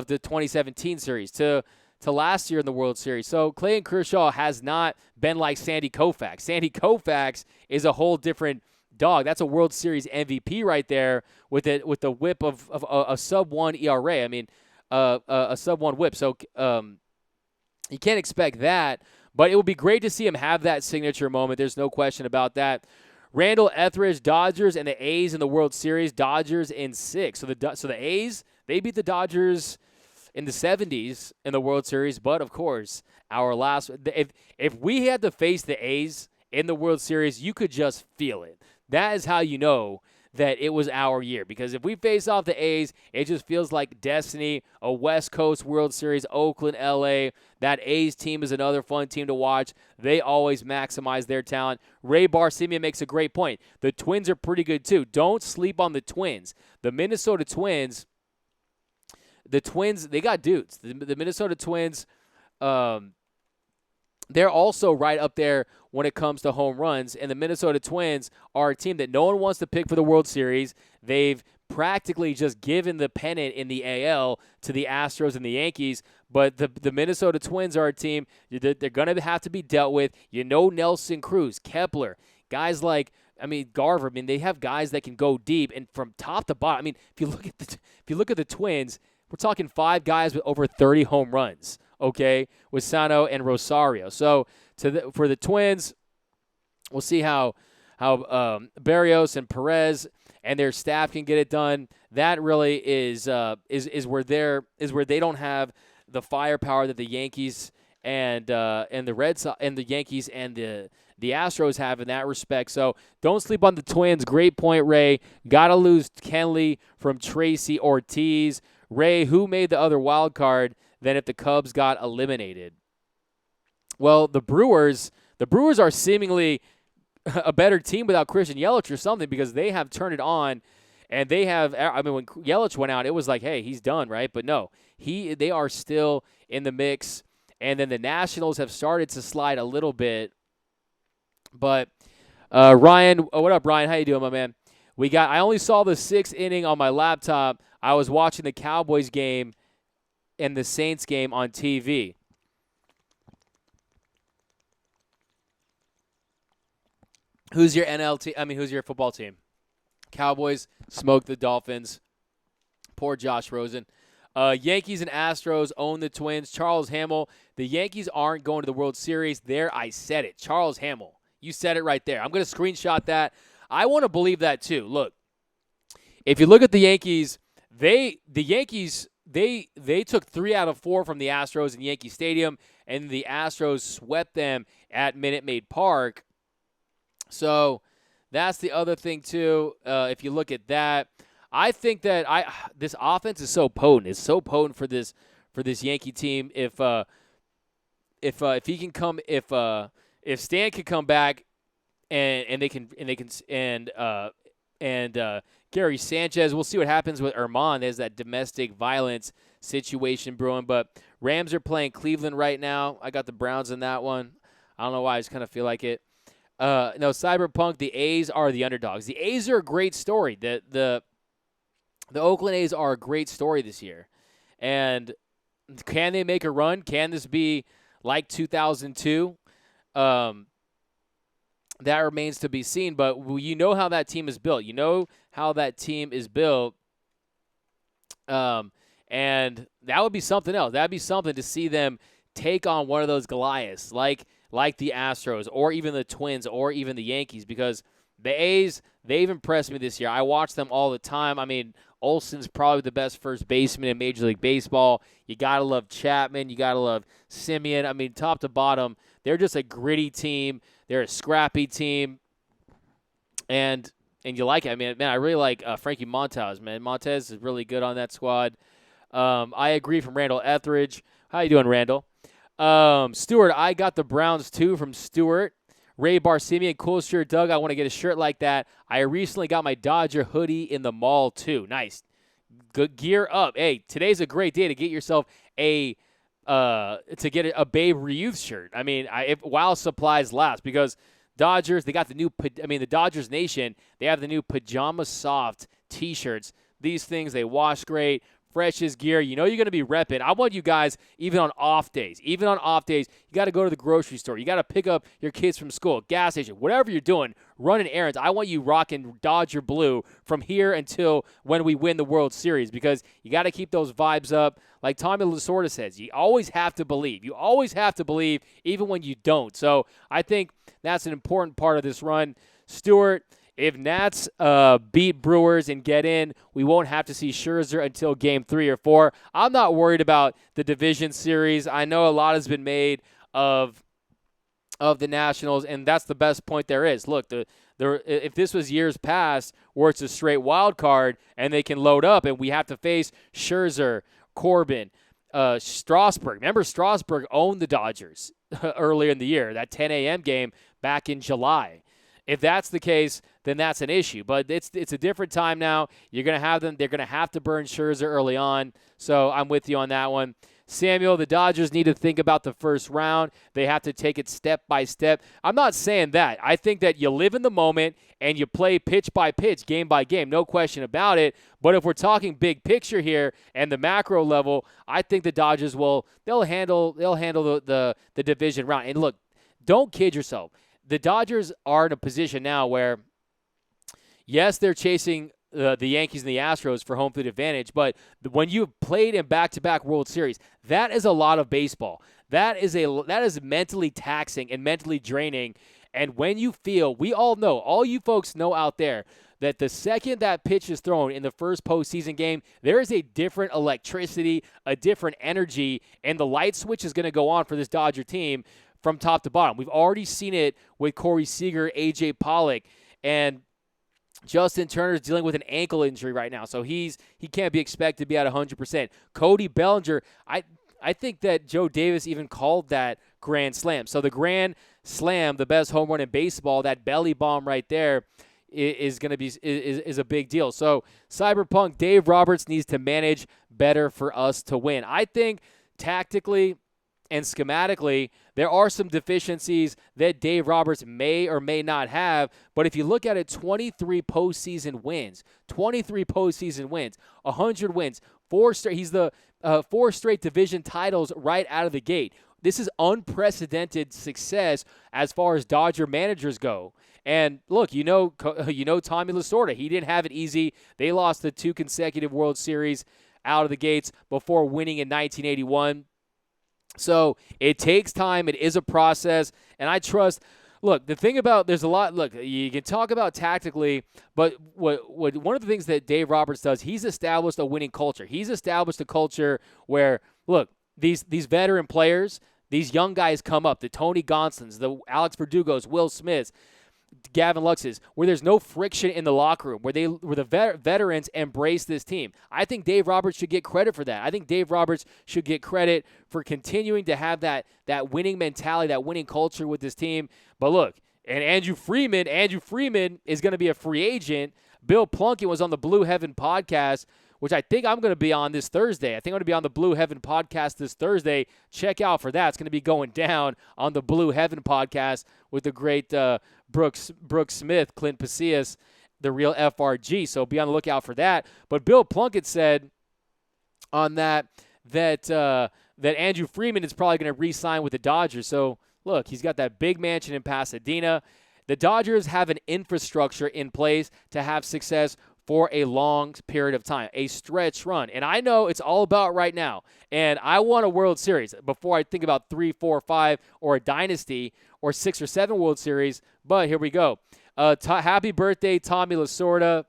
the 2017 series to last year in the World Series. So Clayton Kershaw has not been like Sandy Koufax. Sandy Koufax is a whole different dog. That's a World Series MVP right there with the whip of a sub-1 ERA. I mean, a sub-1 whip. So you can't expect that, but it would be great to see him have that signature moment. There's no question about that. Randall Etheridge, Dodgers, and the A's in the World Series. Dodgers in 6. So the A's, they beat the Dodgers in the 70s in the World Series. But, of course, if we had to face the A's in the World Series, you could just feel it. That is how you know that it was our year. Because if we face off the A's, it just feels like destiny, a West Coast World Series, Oakland, L.A. That A's team is another fun team to watch. They always maximize their talent. Ray Barsimia makes a great point. The Twins are pretty good too. Don't sleep on the Twins. The Minnesota Twins, they got dudes. The Minnesota Twins, they're also right up there when it comes to home runs, and the Minnesota Twins are a team that no one wants to pick for the World Series. They've practically just given the pennant in the AL to the Astros and the Yankees, but the Minnesota Twins are a team that they're going to have to be dealt with. You know, Nelson Cruz, Kepler, guys like, Garver. They have guys that can go deep, and from top to bottom. If you look at the Twins, we're talking 5 guys with over 30 home runs. Okay, with Sano and Rosario. So for the Twins, we'll see how Barrios and Perez and their staff can get it done. That really is where they don't have the firepower that the Yankees and the Red Sox and the Yankees and the Astros have in that respect. So don't sleep on the Twins. Great point, Ray. Gotta lose Kenley from Tracy Ortiz. Ray, who made the other wild card than if the Cubs got eliminated? Well, the Brewers are seemingly a better team without Christian Yelich or something, because they have turned it on, and they have. When Yelich went out, it was like, hey, he's done, right? But no, they are still in the mix, and then the Nationals have started to slide a little bit. But Ryan, what up, Ryan? How you doing, my man? I only saw the 6th inning on my laptop. I was watching the Cowboys game and the Saints game on TV. Who's your who's your football team? Cowboys smoked the Dolphins. Poor Josh Rosen. Yankees and Astros own the Twins. Charles Hamill. The Yankees aren't going to the World Series. There, I said it. Charles Hamill. You said it right there. I'm going to screenshot that. I want to believe that too. Look, if you look at the Yankees, they took 3 out of 4 from the Astros in Yankee Stadium, and the Astros swept them at Minute Maid Park. So that's the other thing too. If you look at that, I think that this offense is so potent. It's so potent for this Yankee team. If he can come, if Stan can come back, and Gary Sanchez, we'll see what happens with Herman. There's that domestic violence situation brewing. But Rams are playing Cleveland right now. I got the Browns in that one. I don't know why. I just kind of feel like it. No, Cyberpunk, the A's are the underdogs. The A's are a great story. The Oakland A's are a great story this year. And can they make a run? Can this be like 2002? That remains to be seen. But you know how that team is built. You know how that team is built. And that would be something else. That would be something to see them take on one of those Goliaths, like the Astros or even the Twins or even the Yankees, because the A's, they've impressed me this year. I watch them all the time. I mean, Olson's probably the best first baseman in Major League Baseball. You got to love Chapman. You got to love Simeon. I mean, top to bottom, they're just a gritty team. They're a scrappy team. And you like it. I mean, man, I really like Frankie Montas, man. Montes is really good on that squad. I agree from Randall Etheridge. How you doing, Randall? Stuart, I got the Browns too from Stuart. Ray Barsimian, cool shirt, Doug. I want to get a shirt like that. I recently got my Dodger hoodie in the mall too. Nice. Good gear up. Hey, today's a great day to get yourself a Babe Ryuth shirt. I mean, while supplies last, because Dodgers, they got the Dodgers Nation, they have the new Pajama Soft T-shirts. These things, they wash great, fresh as gear. You know you're going to be repping. I want you guys, even on off days, you got to go to the grocery store. You got to pick up your kids from school, gas station, whatever you're doing, running errands. I want you rocking Dodger blue from here until when we win the World Series, because you got to keep those vibes up. Like Tommy Lasorda says, you always have to believe. You always have to believe, even when you don't. So I think that's an important part of this run. Stuart, if Nats beat Brewers and get in, we won't have to see Scherzer until Game 3 or 4. I'm not worried about the division series. I know a lot has been made of the Nationals, and that's the best point there is. Look, if this was years past where it's a straight wild card and they can load up and we have to face Scherzer, Corbin, Strasburg. Remember, Strasburg owned the Dodgers earlier in the year, that 10 a.m. game back in July. If that's the case, then that's an issue. But it's a different time now. You're going to have them. They're going to have to burn Scherzer early on. So I'm with you on that one. Samuel, the Dodgers need to think about the first round. They have to take it step by step. I'm not saying that. I think that you live in the moment and you play pitch by pitch, game by game. No question about it. But if we're talking big picture here and the macro level, I think the Dodgers they'll handle the division round. And look, don't kid yourself. The Dodgers are in a position now where, yes, they're chasing the Yankees and the Astros for home field advantage, but when you've played in back-to-back World Series, that is a lot of baseball. That is mentally taxing and mentally draining. And when you feel, we all know, all you folks know out there, that the second that pitch is thrown in the first postseason game, there is a different electricity, a different energy, and the light switch is going to go on for this Dodger team from top to bottom. We've already seen it with Corey Seager, A.J. Pollock, and Justin Turner's dealing with an ankle injury right now, so he can't be expected to be at 100%. Cody Bellinger, I think that Joe Davis even called that grand slam. So the grand slam, the best home run in baseball, that belly bomb right there is going to be is a big deal. So Cyberpunk, Dave Roberts needs to manage better for us to win. I think tactically and schematically, there are some deficiencies that Dave Roberts may or may not have. But if you look at it, 23 postseason wins, 100 wins, he's the 4 straight division titles right out of the gate. This is unprecedented success as far as Dodger managers go. And look, you know Tommy Lasorda. He didn't have it easy. They lost the 2 consecutive World Series out of the gates before winning in 1981. So it takes time. It is a process. And I trust – look, the thing about – there's a lot – look, you can talk about tactically, but what one of the things that Dave Roberts does, he's established a winning culture. He's established a culture where, look, these veteran players, these young guys come up, the Tony Gonsolins, the Alex Verdugos, Will Smiths, Gavin Lux's, where there's no friction in the locker room, where the veterans embrace this team. I think Dave Roberts should get credit for that. I think Dave Roberts should get credit for continuing to have that winning mentality, that winning culture with this team. But look, and Andrew Freeman is going to be a free agent. Bill Plunkett was on the Blue Heaven podcast which I think I'm going to be on this Thursday. I think I'm going to be on the Blue Heaven podcast this Thursday. Check out for that. It's going to be going down on the Blue Heaven podcast with the great Brooks Smith, Clint Pasillas, the real FRG. So be on the lookout for that. But Bill Plunkett said on that Andrew Freeman is probably going to re-sign with the Dodgers. So, look, he's got that big mansion in Pasadena. The Dodgers have an infrastructure in place to have success for a long period of time, a stretch run. And I know it's all about right now. And I want a World Series before I think about 3, 4, 5, or a dynasty, or 6 or 7 World Series. But here we go. Happy birthday, Tommy Lasorda.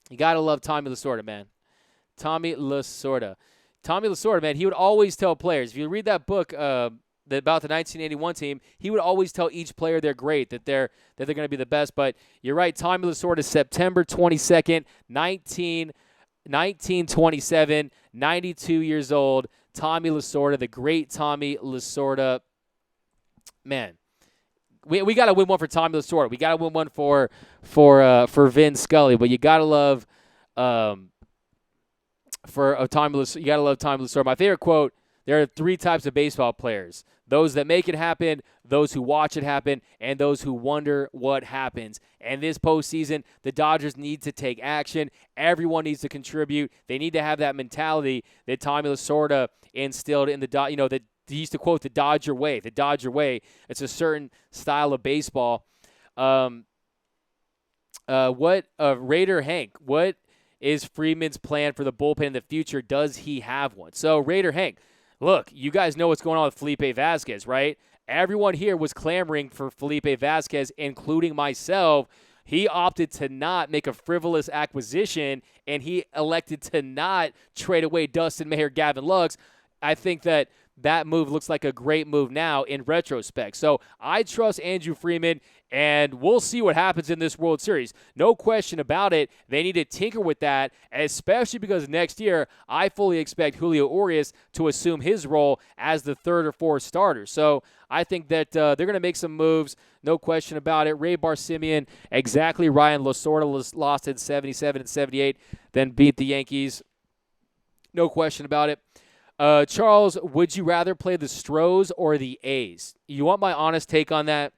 You got to love Tommy Lasorda, man. Tommy Lasorda, man, he would always tell players, if you read that book about the 1981 team, he would always tell each player they're great, that they're going to be the best. But you're right, Tommy Lasorda, September 22nd, 1927, 92 years old. Tommy Lasorda, the great Tommy Lasorda. Man, we got to win one for Tommy Lasorda. We got to win one for Vin Scully. But you got to love Tommy Lasorda. My favorite quote: there are 3 types of baseball players: those that make it happen, those who watch it happen, and those who wonder what happens. And this postseason, the Dodgers need to take action. Everyone needs to contribute. They need to have that mentality that Tommy Lasorda instilled in that he used to quote the Dodger way. The Dodger way. It's a certain style of baseball. Raider Hank, what is Freeman's plan for the bullpen in the future? Does he have one? So, Raider Hank, look, you guys know what's going on with Felipe Vasquez, right? Everyone here was clamoring for Felipe Vasquez, including myself. He opted to not make a frivolous acquisition, and he elected to not trade away Dustin Mayer, Gavin Lux. I think that move looks like a great move now in retrospect. So I trust Andrew Freeman, and we'll see what happens in this World Series. No question about it. They need to tinker with that, especially because next year I fully expect Julio Urias to assume his role as the 3rd or 4th starter. So I think that they're going to make some moves. No question about it. Ray Barsimeon, exactly. Ryan Lasorda lost in 77 and 78, then beat the Yankees. No question about it. Charles, would you rather play the Stros or the A's? You want my honest take on that?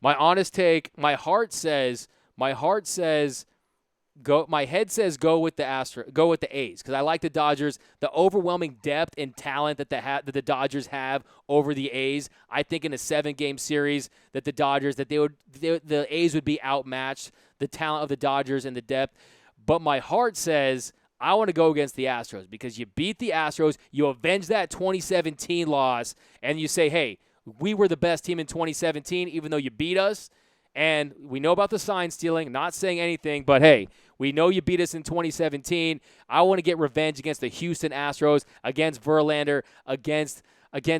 My honest take, my heart says go. My head says go with the A's, because I like the Dodgers. The overwhelming depth and talent that the Dodgers have over the A's. I think in a 7-game series that the A's would be outmatched. The talent of the Dodgers and the depth. But my heart says I want to go against the Astros, because you beat the Astros, you avenge that 2017 loss, and you say, hey, we were the best team in 2017, even though you beat us. And we know about the sign stealing, not saying anything, but hey, we know you beat us in 2017. I want to get revenge against the Houston Astros, against Verlander, against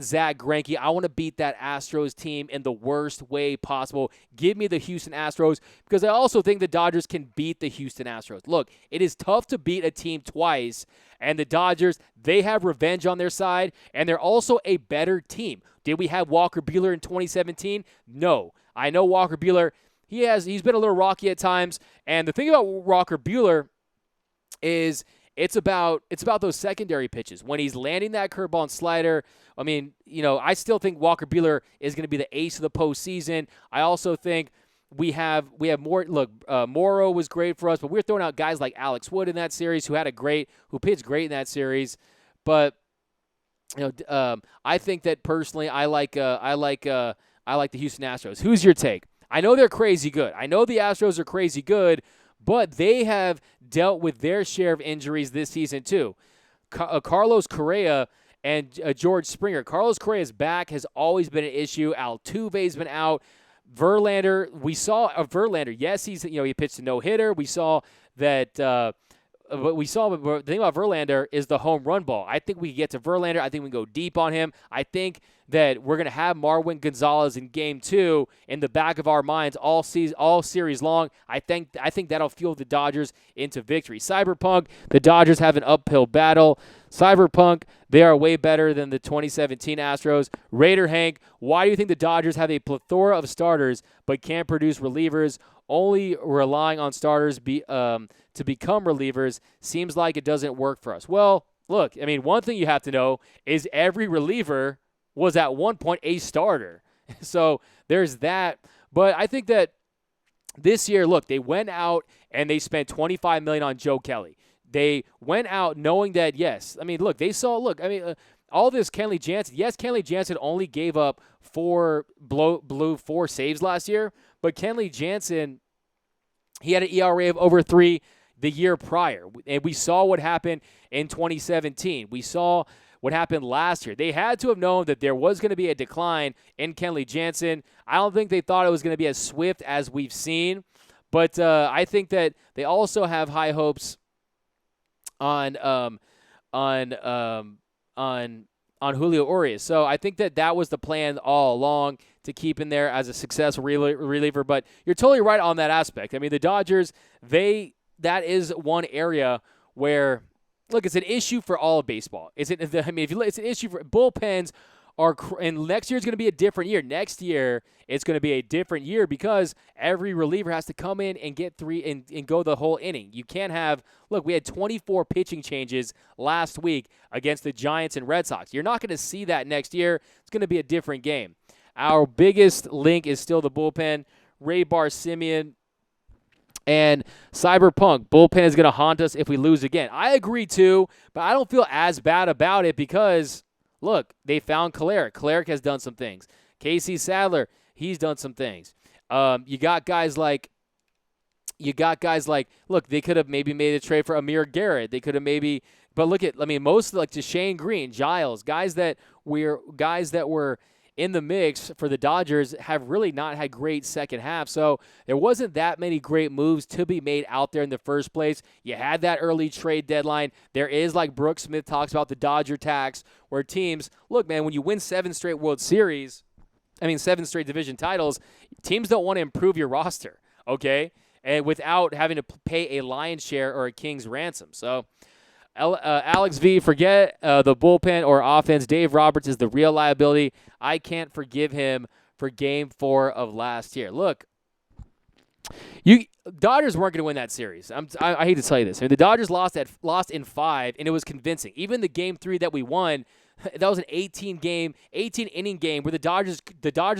Zach Greinke. I want to beat that Astros team in the worst way possible. Give me the Houston Astros, because I also think the Dodgers can beat the Houston Astros. Look, it is tough to beat a team twice, and the Dodgers, they have revenge on their side, and they're also a better team. Did we have Walker Buehler in 2017? No. I know Walker Buehler, he's been a little rocky at times, and the thing about Walker Buehler is it's about those secondary pitches. When he's landing that curveball and slider, I mean, I still think Walker Buehler is going to be the ace of the postseason. I also think we have more. Look, Morrow was great for us, but we're throwing out guys like Alex Wood in that series who pitched great in that series. But I think that personally, I like the Houston Astros. Who's your take? I know they're crazy good. I know the Astros are crazy good, but they have dealt with their share of injuries this season too. Carlos Correa and George Springer. Carlos Correa's back has always been an issue. Altuve's been out. Verlander, we saw Verlander. Yes, he pitched a no-hitter. We saw that. But the thing about Verlander is the home run ball. I think we can get to Verlander. I think we can go deep on him. I think that we're going to have Marwin Gonzalez in Game 2 in the back of our minds all series long. I think that'll fuel the Dodgers into victory. Cyberpunk, the Dodgers have an uphill battle. Cyberpunk, they are way better than the 2017 Astros. Raider Hank, why do you think the Dodgers have a plethora of starters but can't produce relievers? Only relying on starters to become relievers seems like it doesn't work for us. Well, look, I mean, one thing you have to know is every reliever was at one point a starter. So there's that. But I think that this year, look, they went out and they spent $25 million on Joe Kelly. They went out knowing that, yes, I mean, look, all this Kenley Jansen. Yes, Kenley Jansen only gave up blew 4 saves last year, but Kenley Jansen, he had an ERA of over 3 the year prior. And we saw what happened in 2017. We saw what happened last year. They had to have known that there was going to be a decline in Kenley Jansen. I don't think they thought it was going to be as swift as we've seen, but I think that they also have high hopes on Julio Urias. So I think that was the plan all along, to keep in there as a successful reliever. But you're totally right on that aspect. I mean, the Dodgers, that is one area where, look, it's an issue for all of baseball. It's an issue for bullpens. And next year is going to be a different year. Next year, it's going to be a different year because every reliever has to come in and get 3 and go the whole inning. You can't have – look, we had 24 pitching changes last week against the Giants and Red Sox. You're not going to see that next year. It's going to be a different game. Our biggest link is still the bullpen. Ray Simeon and Cyberpunk. Bullpen is going to haunt us if we lose again. I agree too, but I don't feel as bad about it because – look, they found Kolarek. Kolarek has done some things. Casey Sadler, he's done some things. You got guys like, look, they could have maybe made a trade for Amir Garrett. They could have but look at, most like Shane Green, Giles, guys that were in the mix for the Dodgers have really not had great second half. So there wasn't that many great moves to be made out there in the first place. You had that early trade deadline. There is, like Brooks Smith talks about, the Dodger tax, where teams, look, man, when you win 7 straight seven straight division titles, teams don't want to improve your roster, okay? And without having to pay a lion's share or a king's ransom. So Alex V, forget the bullpen or offense. Dave Roberts is the real liability. I can't forgive him for Game 4 of last year. Look, Dodgers weren't going to win that series. I hate to tell you this. I mean, the Dodgers lost in 5, and it was convincing. Even the Game 3 that we won, that was an 18-inning game where the Dodgers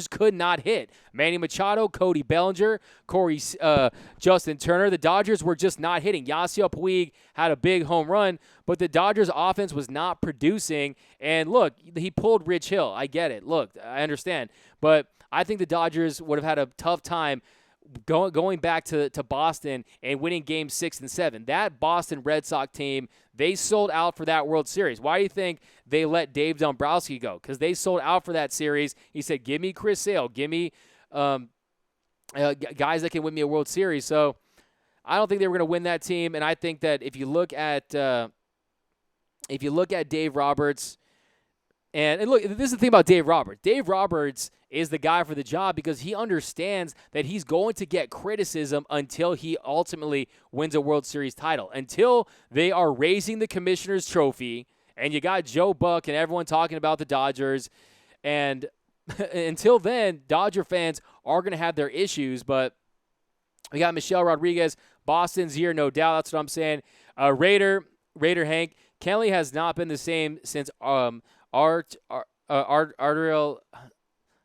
could not hit. Manny Machado, Cody Bellinger, Justin Turner. The Dodgers were just not hitting. Yasiel Puig had a big home run, but the Dodgers offense was not producing. And look, he pulled Rich Hill. I get it. Look, I understand. But I think the Dodgers would have had a tough time going back to Boston and winning Game 6 and 7. That Boston Red Sox team, they sold out for that World Series. Why do you think they let Dave Dombrowski go? Because they sold out for that series. He said, give me Chris Sale. Give me guys that can win me a World Series. So I don't think they were going to win that team. And I think that if you look at Dave Roberts, and look, this is the thing about Dave Roberts. Dave Roberts is the guy for the job because he understands that he's going to get criticism until he ultimately wins a World Series title. Until they are raising the commissioner's trophy, and you got Joe Buck and everyone talking about the Dodgers, and until then, Dodger fans are going to have their issues. But we got Michelle Rodriguez, Boston's year, no doubt. That's what I'm saying. Raider Hank, Kelly has not been the same since arterial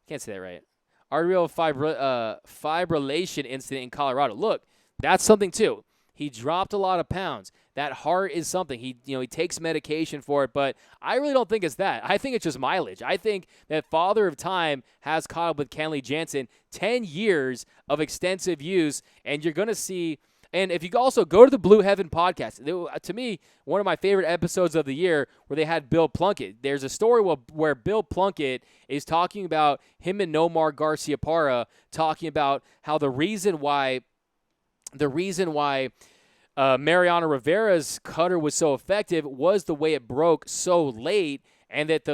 can't say that right. Arterial fibrillation incident in Colorado. Look, that's something too. He dropped a lot of pounds. That heart is something. He takes medication for it, but I really don't think it's that. I think it's just mileage. I think that Father of Time has caught up with Kenley Jansen. 10 years of extensive use, and you're going to see. And if you also go to the Blue Heaven podcast, to me, one of my favorite episodes of the year where they had Bill Plunkett. There's a story where Bill Plunkett is talking about him and Nomar Garciaparra, talking about how the reason why Mariano Rivera's cutter was so effective was the way it broke so late, and that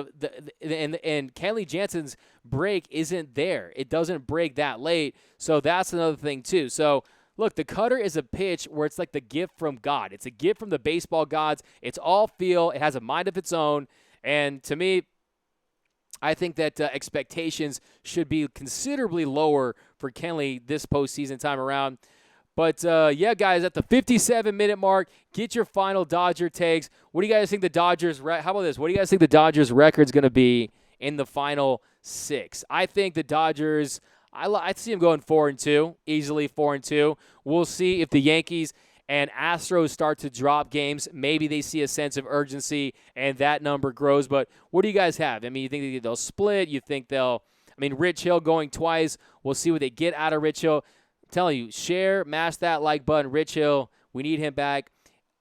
and Kenley Jansen's break isn't there. It doesn't break that late, so that's another thing too. So look, the cutter is a pitch where it's like the gift from God. It's a gift from the baseball gods. It's all feel. It has a mind of its own. And to me, I think that expectations should be considerably lower for Kenley this postseason time around. But, yeah, guys, at the 57-minute mark, get your final Dodger takes. What do you guys think the Dodgers – how about this? What do you guys think the Dodgers' record's going to be in the final 6? I think the Dodgers – I see them going 4-2, easily 4-2. We'll see if the Yankees and Astros start to drop games. Maybe they see a sense of urgency, and that number grows. But what do you guys have? I mean, you think they'll split? You think they'll – I mean, Rich Hill going twice. We'll see what they get out of Rich Hill. I'm telling you, share, mash that like button. Rich Hill, we need him back,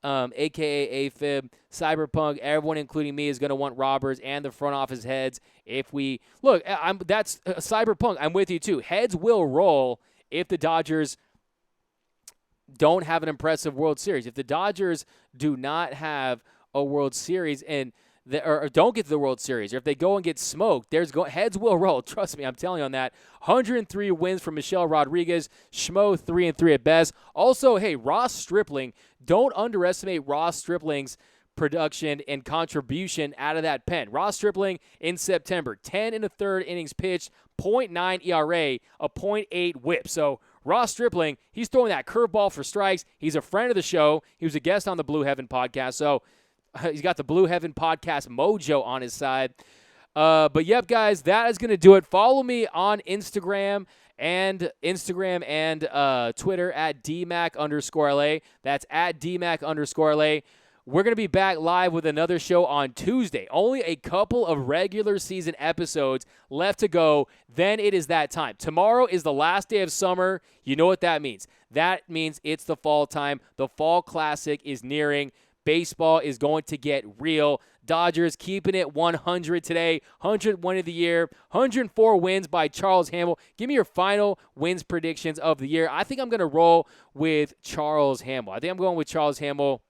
a.k.a. AFib. Cyberpunk, everyone, including me, is going to want Roberts and the front office heads. If we – look, that's Cyberpunk. I'm with you, too. Heads will roll if the Dodgers don't have an impressive World Series. If the Dodgers do not have a World Series and – or don't get to the World Series, or if they go and get smoked, heads will roll. Trust me, I'm telling you on that. 103 wins from Michelle Rodriguez. Schmo 3-3 at best. Also, hey, Ross Stripling, don't underestimate Ross Stripling's production and contribution out of that pen. Ross Stripling in September, 10 1/3 innings pitched, 0.9 ERA, a .8 whip. So Ross Stripling, he's throwing that curveball for strikes. He's a friend of the show. He was a guest on the Blue Heaven podcast. So he's got the Blue Heaven podcast mojo on his side. But, yep, guys, that is going to do it. Follow me on Instagram and Twitter at DMAC_LA. That's at DMAC_LA. We're going to be back live with another show on Tuesday. Only a couple of regular season episodes left to go. Then it is that time. Tomorrow is the last day of summer. You know what that means. That means it's the fall time. The Fall Classic is nearing. Baseball is going to get real. Dodgers keeping it 100 today. 100 win of the year. 104 wins by Charles Hamel. Give me your final wins predictions of the year. I think I'm going to roll with Charles Hamel. I think I'm going with Charles Hamel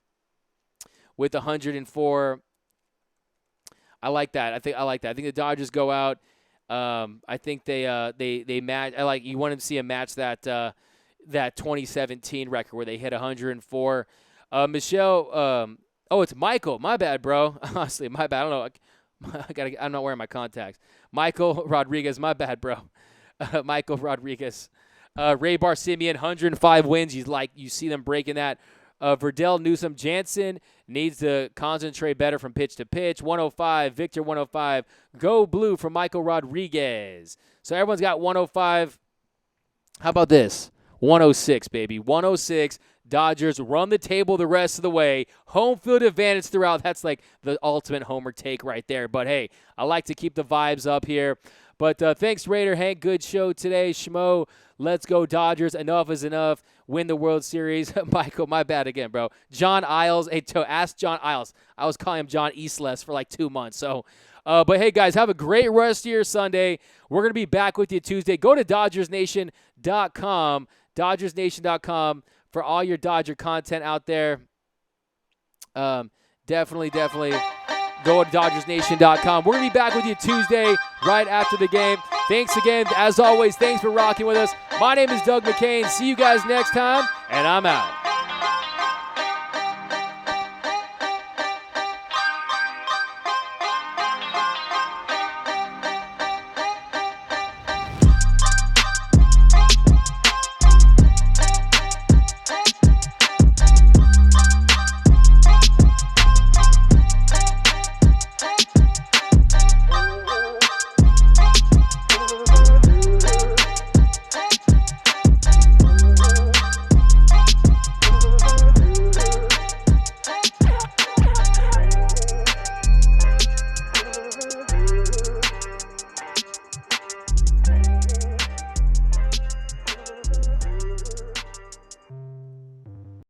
with 104. I like that. I think the Dodgers go out. I think they match. You want to see a match that 2017 record where they hit 104. Michelle, it's Michael. My bad, bro. Honestly, my bad. I don't know. I'm not wearing my contacts. Michael Rodriguez. My bad, bro. Michael Rodriguez. Ray Barsimian, 105 wins. You see them breaking that. Verdell Newsom Jansen needs to concentrate better from pitch to pitch. 105. Victor 105. Go Blue from Michael Rodriguez. So everyone's got 105. How about this? 106, baby. 106. Dodgers run the table the rest of the way. Home field advantage throughout. That's like the ultimate homer take right there. But, hey, I like to keep the vibes up here. But thanks, Raider Hank. Good show today. Schmo, let's go Dodgers. Enough is enough. Win the World Series. Michael, my bad again, bro. John Isles. Hey, ask John Isles. I was calling him John Eastless for like 2 months. So, but, hey, guys, have a great rest of your Sunday. We're going to be back with you Tuesday. Go to DodgersNation.com. DodgersNation.com. For all your Dodger content out there. Definitely go to DodgersNation.com. We're going to be back with you Tuesday right after the game. Thanks again. As always, thanks for rocking with us. My name is Doug McCain. See you guys next time, and I'm out.